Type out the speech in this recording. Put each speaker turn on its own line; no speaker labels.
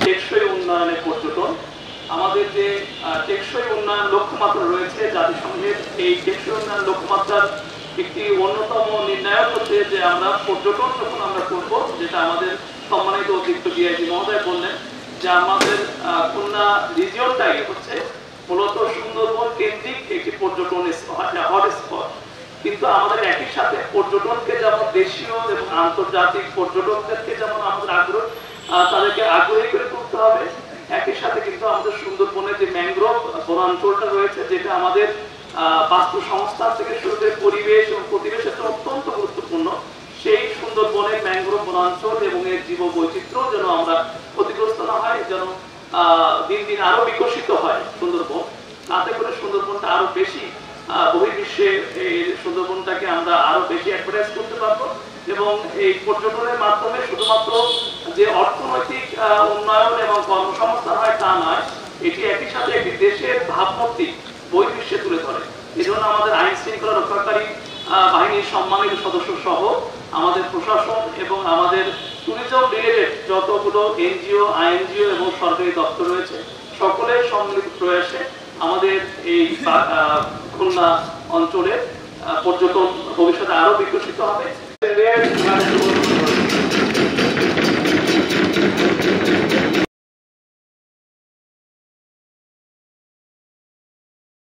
টেকসই উন্নয়নের পর্যটন আমাদের যে টেকসই উন্নয়ন লক্ষ্যমাত্রা রয়েছে জাতিসংঘের এই টেকসই উন্নয়ন লক্ষ্যমাত্রার একটি অন্যতম নির্ণায়ক হচ্ছে যে আমরা পর্যটন যখন আমরা করব, যেটা আমাদের সম্মানিত অতিরিক্ত ডিআইজি মহোদয় বললেন যে আমাদের খুলনা রিজিয়নটাই হচ্ছে মূলত সুন্দরবন কেন্দ্রিক একটি পর্যটন হটস্পট। কিন্তু আমাদের একই সাথে পর্যটনকে যেমন দেশীয় এবং আন্তর্জাতিক পর্যটকদেরকে যেমন আমাদের তাদেরকে আগ্রহী করে তুলতে হবে, একই সাথে কিন্তু আমাদের সুন্দরবনের যে ম্যানগ্রোভ বনাঞ্চলটা রয়েছে, যেটা আমাদের বাস্তু সংস্থান থেকে শুরু করে পরিবেশ এবং পরিবেশের জন্য অত্যন্ত গুরুত্বপূর্ণ, সেই সুন্দরবনের ম্যানগ্রোভ বনাঞ্চল এবং এর জীব বৈচিত্র্য যেন আমরা ক্ষতিগ্রস্ত না হয়, যেন দিন দিন আরো বিকশিত হয় সুন্দরবন, তাতে করে সুন্দরবনটা আরো বেশি বহির্বিশ্বে এই সুন্দরবনটাকে আমরা আরো বেশি অ্যাডভার্টাইজ করতে পারবো। এবং এই পর্যটনের মাধ্যমে শুধুমাত্র যে অর্থনৈতিক উন্নয়ন এবং কর্মসংস্থান হয় তা নয়, এটি একই সাথে একটি দেশের ভাবমূর্তি বহির্বিশ্বে তুলে ধরে। এই জন্য আমাদের আইন শৃঙ্খলা রক্ষাকারী বাহিনীর সম্মানিত সদস্য সহ আমাদের প্রশাসন এবং আমাদের ট্যুরিজম রিলেটেড যতগুলো এনজিও, আইএনজিও এবং সরকারি দপ্তর রয়েছে, সকলের সম্মিলিত প্রয়াসে আমাদের এই খুলনা অঞ্চলের পর্যটন ভবিষ্যতে আরো বিকশিত হবে।